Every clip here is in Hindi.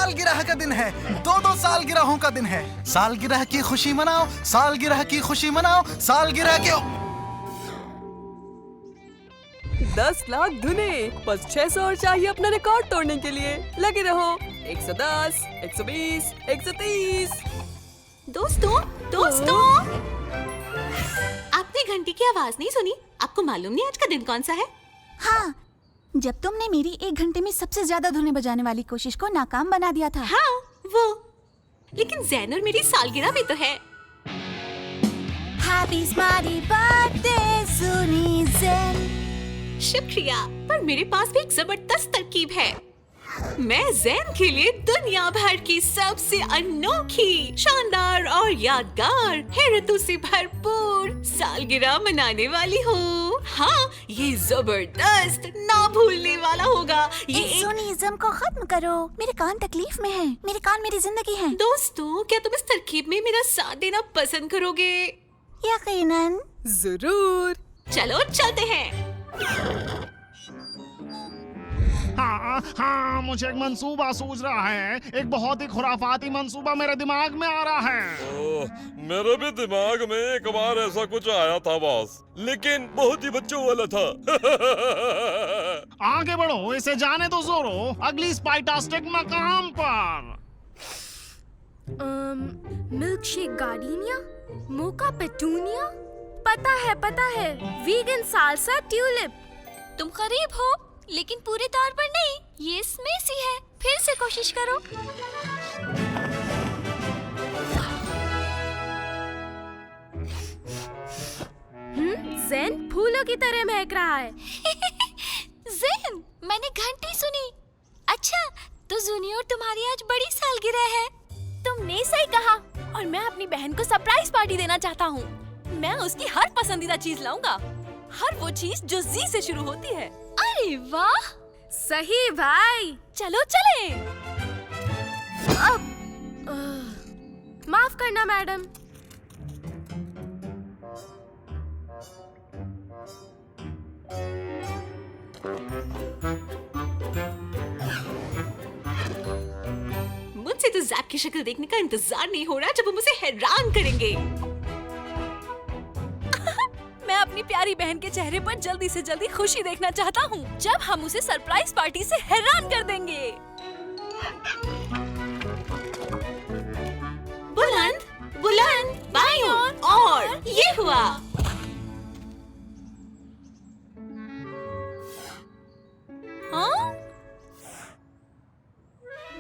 सालगिरह का दिन है, दो सालगिरहों का दिन है। सालगिरह की खुशी मनाओ, सालगिरह की खुशी मनाओ, सालगिरह के 10 लाख धुने, बस 600 और चाहिए अपना रिकॉर्ड तोड़ने के लिए। लगे रहो। 110, 120, 130। दोस्तों, आपने घंटी की आवाज नहीं सुनी? आपको मालूम नहीं आज का दिन कौन सा है? हाँ, जब तुमने मेरी 1 घंटे में सबसे ज्यादा धुनें बजाने वाली कोशिश को नाकाम बना दिया था। हाँ, वो। लेकिन जैन और मेरी सालगिरह भी तो है। हैप्पी स्मार्टी बर्थडे सुनी ज़ेन। शुक्रिया, पर मेरे पास भी एक जबरदस्त तरकीब है। मैं ज़ेन के लिए दुनिया भर की सबसे अनोखी, शानदार और यादगार हैरतों से भरपूर सालगिरह मनाने वाली हूँ। हाँ, ये जबरदस्त, ना भूलने वाला होगा। ये सोनीज़म को खत्म करो, मेरे कान तकलीफ में हैं। मेरे कान मेरी जिंदगी हैं। दोस्तों, क्या तुम इस तरकीब में मेरा साथ देना पसंद करोगे? यकीनन। जरूर। चलो चलते हैं। हाँ, मुझे एक मंसूबा सूझ रहा है। एक बहुत ही खुराफाती मंसूबा मेरे दिमाग में आ रहा है। मेरे भी दिमाग में एक बार ऐसा कुछ आया था बॉस, लेकिन बहुत ही बच्चों वाला था। आगे बढ़ो, इसे जाने दो जोरो, अगली स्पाइटास्टिक मकाम पर। मिल्क शेक गार्डिनिया, मोका पेटूनिया, पता है, वीगन सालसा ट्यूलिप। तुम करीब हो, लेकिन पूरे तौर पर नहीं। ये स्मेसी है। फिर से कोशिश करो। ज़ेन फूलों की तरह महक रहा है। ज़ेन, मैंने घंटी सुनी। अच्छा, तो जूनियर तुम्हारी आज बड़ी सालगिरह है। तुमने सही कहा, और मैं अपनी बहन को सरप्राइज पार्टी देना चाहता हूँ। मैं उसकी हर पसंदीदा चीज लाऊंगा, हर वो चीज जो जी से शुरू होती है। अरे वाह, सही भाई, चलो चले। माफ करना मैडम। मुझसे तो जैक की शक्ल देखने का इंतजार नहीं हो रहा जब हम उसे हैरान करेंगे। मैं अपनी प्यारी बहन के चेहरे पर जल्दी से जल्दी खुशी देखना चाहता हूँ, जब हम उसे सरप्राइज पार्टी से हैरान कर देंगे। बुलंद, बुलंद, बाईं ओर, और ये हुआ। हाँ?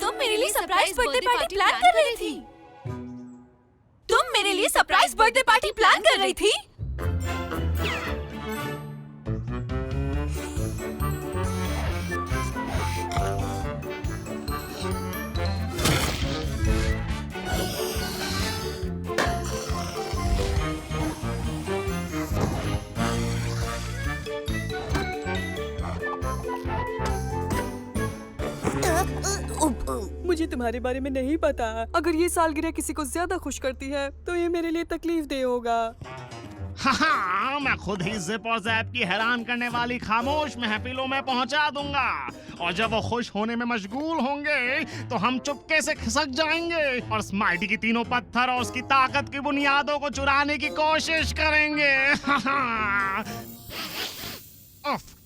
तुम मेरे लिए सरप्राइज बर्थडे पार्टी प्लान कर रही थी? तुम मेरे लिए सरप्राइज बर्थडे पार्टी प्लान कर रही थी? मुझे तुम्हारे बारे में नहीं पता। अगर ये सालगिरह किसी को ज्यादा खुश करती है तो ये मेरे लिए तकलीफ दे होगा। हाँ, मैं खुद ही जिप और जैप की हैरान करने वाली खामोश महफिलों में पहुंचा दूंगा, और जब वो खुश होने में मशगूल होंगे तो हम चुपके से खिसक जाएंगे और स्माइटी की तीनों पत्थर और उसकी ताकत की बुनियादों को चुराने की कोशिश करेंगे।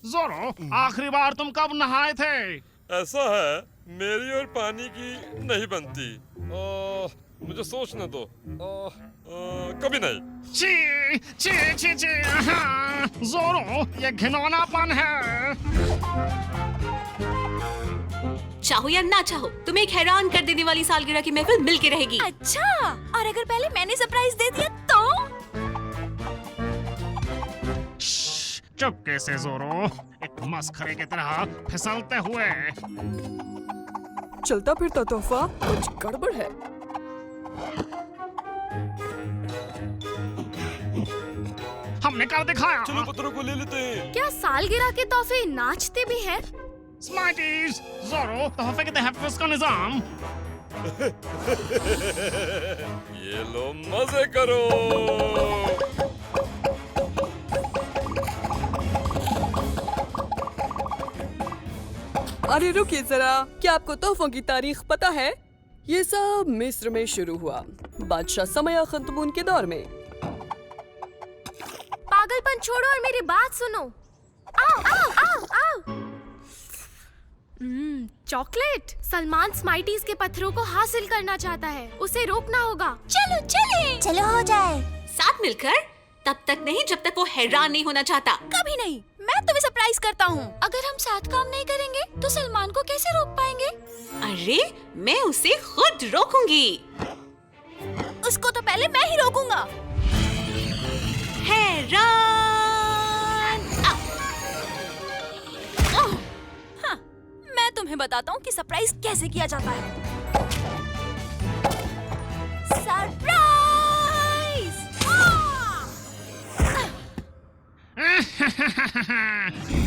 जोरो, आखिरी बार तुम कब नहाए थे? ऐसा है, मेरी और पानी की नहीं बनती। मुझे सोचने दो। कभी नहीं। ची ची ची ची। जोरो, ये घिनौनापन है। चाहो या ना चाहो, तुम्हें एक हैरान कर देने वाली सालगिरह की महफिल मिल के रहेगी। अच्छा, और अगर पहले मैंने सरप्राइज दे दिया तो? चुपके से जोरो, एक मस्खरे की तरह फिसलते हुए। चलता फिरता तोहफा, कुछ गड़बड़ है। हमने कर दिखाया। चलो पत्थरों को ले लेते हैं। क्या सालगिरह के तोहफे नाचते भी हैं? स्मार्टीज, जोरो, तोहफे के तहफ़्फ़ुज़ का निजाम। ये लो, मजे करो। अरे रुकिए जरा, क्या आपको तोहफों की तारीख पता है? ये सब मिस्र में शुरू हुआ, बादशाह समय खतबून के दौर में। पागलपन छोड़ो और मेरी बात सुनो। आओ आओ आओ आओ। चॉकलेट। सलमान स्माइटीज के पत्थरों को हासिल करना चाहता है, उसे रोकना होगा। चलो चले, चलो हो जाए। साथ मिलकर? तब तक नहीं जब तक वो हैरान नहीं होना चाहता। कभी नहीं, मैं तुम्हें सरप्राइज करता हूँ। अगर हम साथ काम नहीं करेंगे तो सलमान को कैसे रोक पाएंगे? अरे मैं उसे खुद रोकूंगी। उसको तो पहले मैं ही रोकूंगा। हैरान। हाँ, मैं तुम्हें बताता हूँ कि सरप्राइज कैसे किया जाता है। सरप्राइज!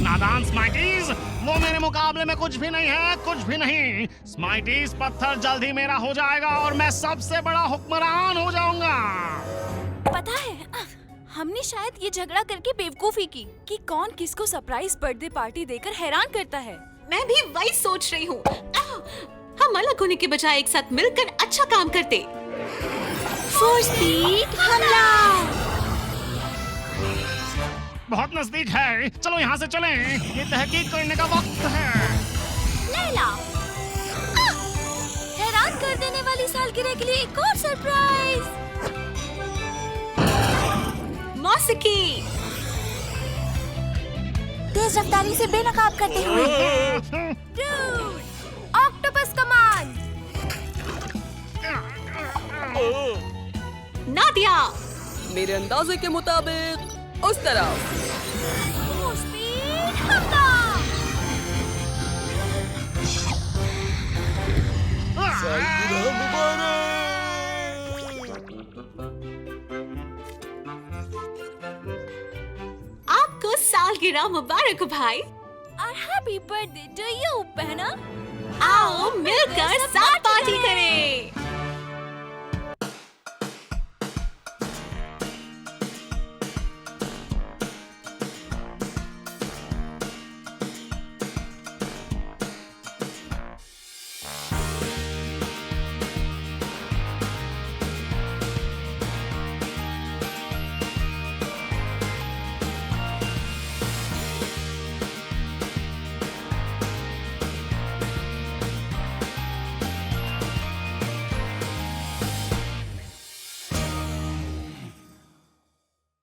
नादान स्माइटीज, वो मेरे मुकाबले में कुछ भी नहीं है, कुछ भी नहीं। स्माइटीज पत्थर जल्द ही मेरा हो जाएगा और मैं सबसे बड़ा हुक्मरान हो जाऊंगा। पता है, हमने शायद ये झगड़ा करके बेवकूफी की कि कौन किसको सरप्राइज बर्थडे पार्टी देकर हैरान करता है। मैं भी वही सोच रही हूँ। हम अलग होने के बजाय एक साथ मिलकर अच्छा काम करते। फोर्स स्पीड हमला। बहुत नजदीक है, चलो यहाँ से चलें। ये तहकीक करने का वक्त है। लैला, हैरान कर देने वाली सालगिरह के लिए एक और सरप्राइज। मौसीकी। तेज रफ्तारी से बेनकाब करते हुए। Dude, octopus command. नादिया। मेरे अंदाजे के मुताबिक उस तरफ। फोर्स स्पीड हमला। आपको सालगिरह मुबारक भाई। और हैप्पी बर्थडे टू यू बहना। आओ मिलकर साथ पार्टी करें।